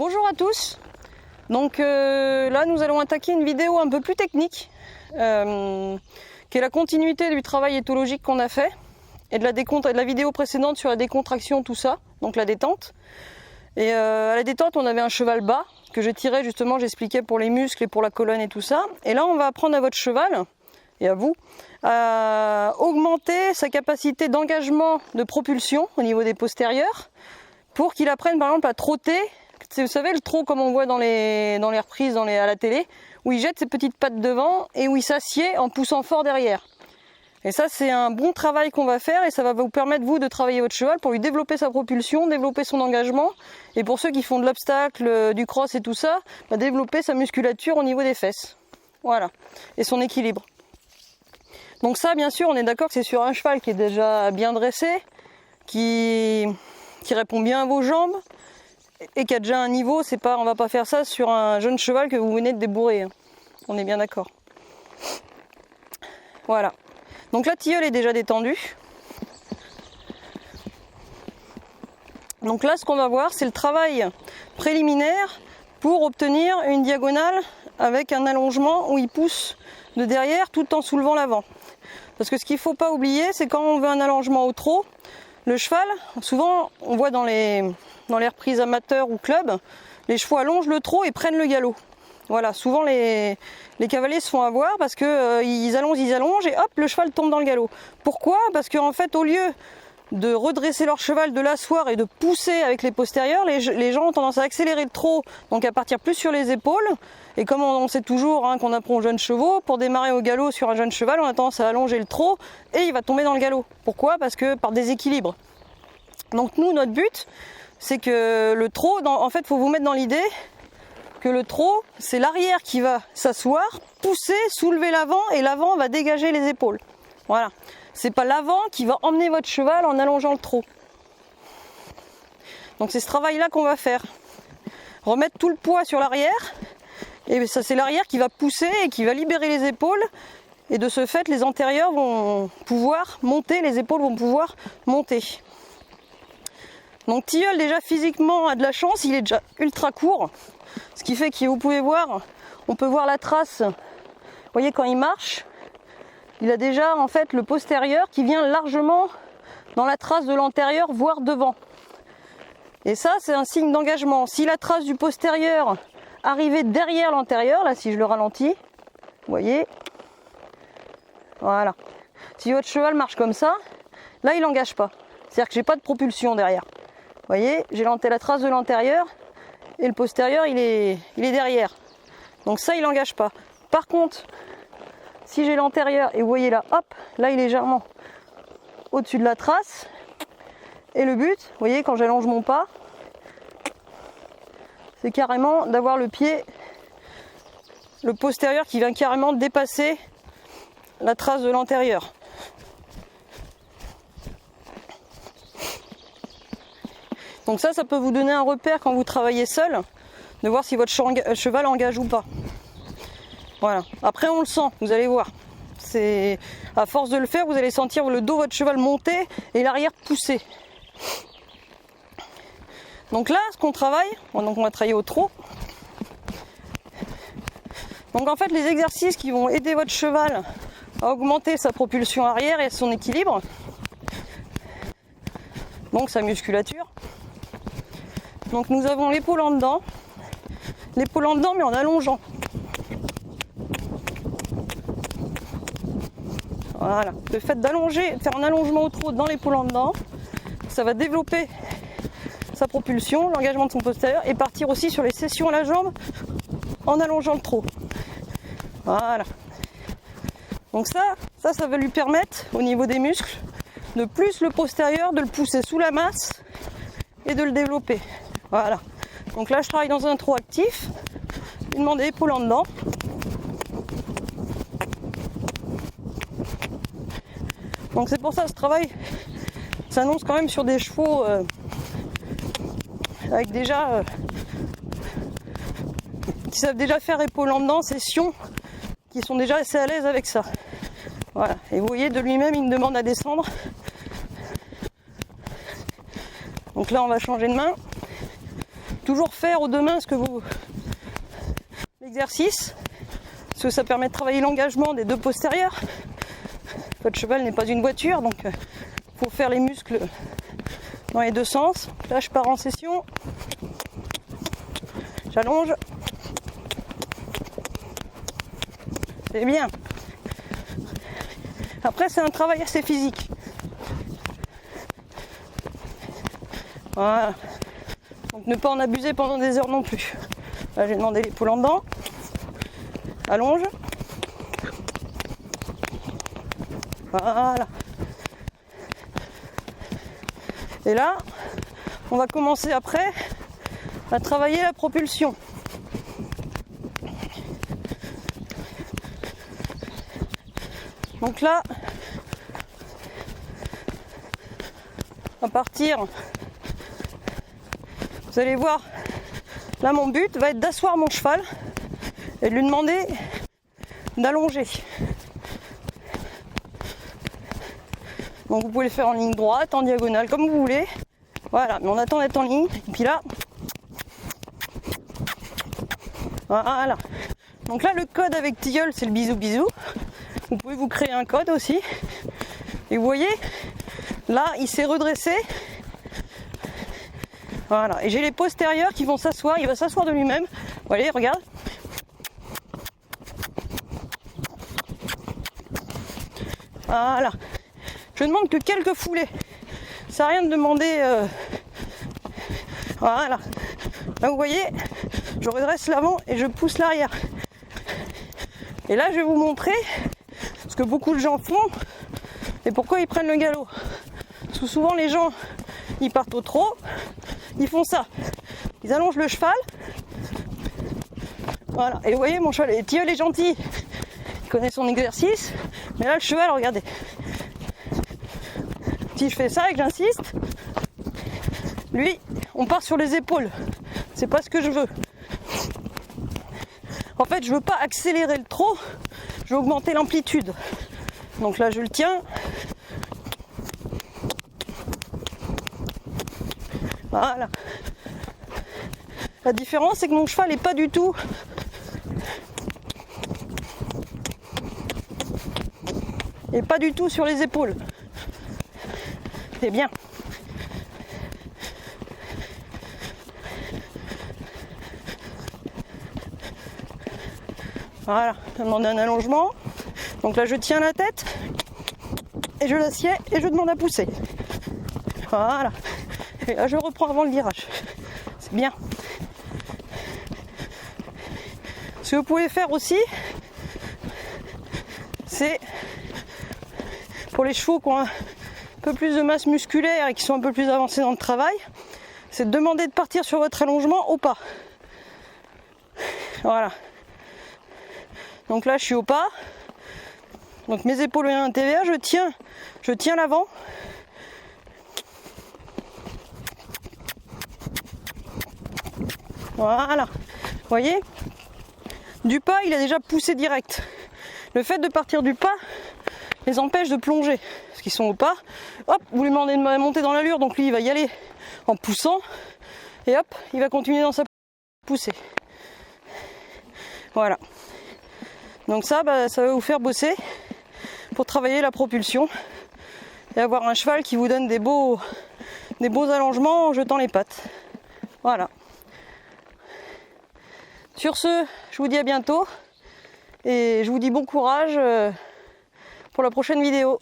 Bonjour à tous. Donc là nous allons attaquer une vidéo un peu plus technique qui est la continuité du travail éthologique qu'on a fait et de la vidéo précédente sur la décontraction, tout ça, donc la détente. Et à la détente on avait un cheval bas que je tirais justement, j'expliquais pour les muscles et pour la colonne et tout ça. Et là on va apprendre à votre cheval et à vous à augmenter sa capacité d'engagement de propulsion au niveau des postérieurs pour qu'il apprenne par exemple à trotter. Vous savez le trot comme on voit dans les reprises à la télé, où il jette ses petites pattes devant et où il s'assied en poussant fort derrière. Et ça c'est un bon travail qu'on va faire et ça va vous permettre vous de travailler votre cheval pour lui développer sa propulsion, développer son engagement, et pour ceux qui font de l'obstacle, du cross et tout ça, développer sa musculature au niveau des fesses. Voilà, et son équilibre. Donc ça bien sûr on est d'accord que c'est sur un cheval qui est déjà bien dressé, qui répond bien à vos jambes, et qui a déjà un niveau. On va pas faire ça sur un jeune cheval que vous venez de débourrer. On est bien d'accord. Voilà. Donc la tilleule est déjà détendue. Donc là, ce qu'on va voir, c'est le travail préliminaire pour obtenir une diagonale avec un allongement où il pousse de derrière tout en soulevant l'avant. Parce que ce qu'il ne faut pas oublier, c'est quand on veut un allongement au trot, le cheval, souvent on voit dans les reprises amateurs ou club, les chevaux allongent le trot et prennent le galop. Voilà, souvent les cavaliers se font avoir parce que ils allongent et hop, le cheval tombe dans le galop. Pourquoi ? Parce qu'en fait, au lieu de redresser leur cheval, de l'asseoir et de pousser avec les postérieurs, les gens ont tendance à accélérer le trot, donc à partir plus sur les épaules. Et comme on sait toujours qu'on apprend aux jeunes chevaux, pour démarrer au galop sur un jeune cheval, on a tendance à allonger le trot et il va tomber dans le galop. Pourquoi ? Parce que par déséquilibre. Donc nous, notre but, c'est que le trot, en fait, il faut vous mettre dans l'idée que le trot, c'est l'arrière qui va s'asseoir, pousser, soulever l'avant, et l'avant va dégager les épaules. Voilà. C'est pas l'avant qui va emmener votre cheval en allongeant le trot. Donc c'est ce travail-là qu'on va faire. Remettre tout le poids sur l'arrière, et ça c'est l'arrière qui va pousser et qui va libérer les épaules, et de ce fait, les antérieurs vont pouvoir monter, les épaules vont pouvoir monter. Donc tilleul déjà physiquement a de la chance, il est déjà ultra court, ce qui fait que vous pouvez voir, on peut voir la trace, vous voyez quand il marche, il a déjà en fait le postérieur qui vient largement dans la trace de l'antérieur, voire devant. Et ça c'est un signe d'engagement. Si la trace du postérieur arrivait derrière l'antérieur, là si je le ralentis, vous voyez, voilà. Si votre cheval marche comme ça, là il n'engage pas, c'est-à-dire que j'ai pas de propulsion derrière. Vous voyez, j'ai la trace de l'antérieur et le postérieur il est derrière. Donc ça il n'engage pas. Par contre, si j'ai l'antérieur et vous voyez là, hop, là il est légèrement au-dessus de la trace. Et le but, vous voyez quand j'allonge mon pas, c'est carrément d'avoir le pied, le postérieur qui vient carrément dépasser la trace de l'antérieur. Donc ça peut vous donner un repère quand vous travaillez seul, de voir si votre cheval engage ou pas. Voilà. Après on le sent, vous allez voir. C'est à force de le faire, vous allez sentir le dos de votre cheval monter et l'arrière pousser. Donc là, ce qu'on travaille, donc on va travailler au trot. Donc en fait, les exercices qui vont aider votre cheval à augmenter sa propulsion arrière et son équilibre, donc sa musculature. Donc nous avons l'épaule en dedans mais en allongeant. Voilà, le fait d'allonger, de faire un allongement au trot dans l'épaule en dedans, ça va développer sa propulsion, l'engagement de son postérieur et partir aussi sur les cessions à la jambe en allongeant le trot. Voilà. Donc ça va lui permettre au niveau des muscles de plus le postérieur, de le pousser sous la masse et de le développer. Voilà. Donc là je travaille dans un trot actif, je lui demande l'épaule en dedans. Donc c'est pour ça ce travail s'annonce quand même sur des chevaux avec déjà qui savent déjà faire épaule en dedans, session, qui sont déjà assez à l'aise avec ça. Voilà. Et vous voyez, de lui-même il me demande à descendre. Donc là on va changer de main. toujours faire aux deux mains l'exercice, parce que ça permet de travailler l'engagement des deux postérieurs. Votre cheval n'est pas une voiture, donc il faut faire les muscles dans les deux sens. Là, je pars en session. J'allonge. C'est bien. Après, c'est un travail assez physique. Voilà. Donc ne pas en abuser pendant des heures non plus. Là, j'ai demandé l'épaule en dedans. Allonge. Voilà. Et là, on va commencer après à travailler la propulsion. Donc là, à partir, vous allez voir, là mon but va être d'asseoir mon cheval et de lui demander d'allonger. Donc vous pouvez le faire en ligne droite, en diagonale, comme vous voulez. Voilà, mais on attend d'être en ligne. Et puis là, voilà. Donc là, le code avec Tilleul, c'est le bisou bisou. Vous pouvez vous créer un code aussi. Et vous voyez, là, il s'est redressé. Voilà. Et j'ai les postérieurs qui vont s'asseoir. Il va s'asseoir de lui-même. Vous voyez, regarde. Voilà. Je ne demande que quelques foulées. Ça sert à rien de demander... Voilà. Là, vous voyez, je redresse l'avant et je pousse l'arrière. Et là, je vais vous montrer ce que beaucoup de gens font et pourquoi ils prennent le galop. Parce que souvent, les gens, ils partent au trot, ils font ça. Ils allongent le cheval. Voilà. Et vous voyez, mon cheval, Tilleul est gentil. Il connaît son exercice. Mais là, le cheval, regardez. Si je fais ça et que j'insiste, lui, on part sur les épaules. C'est pas ce que je veux. En fait, je veux pas accélérer le trot, je veux augmenter l'amplitude. Donc là, je le tiens. Voilà. La différence, c'est que mon cheval n'est pas du tout... Et pas du tout sur les épaules. C'est bien. Voilà, je demande un allongement. Donc là, je tiens la tête et je l'assieds et je demande à pousser. Voilà. Et là, je reprends avant le virage. C'est bien. Ce que vous pouvez faire aussi, c'est pour les chevaux qui ont un peu plus de masse musculaire et qui sont un peu plus avancés dans le travail, c'est de demander de partir sur votre allongement au pas. Voilà. Donc là, je suis au pas. Donc mes épaules ont un TVA, je tiens l'avant. Voilà. Vous voyez ? Du pas, il a déjà poussé direct. Le fait de partir du pas les empêche de plonger. Parce qu'ils sont au pas. Hop, vous lui demandez de monter dans l'allure, donc lui, il va y aller en poussant. Et hop, il va continuer dans sa poussée. Voilà. Donc ça, ça va vous faire bosser pour travailler la propulsion et avoir un cheval qui vous donne des beaux allongements en jetant les pattes. Voilà. Sur ce, je vous dis à bientôt et je vous dis bon courage pour la prochaine vidéo.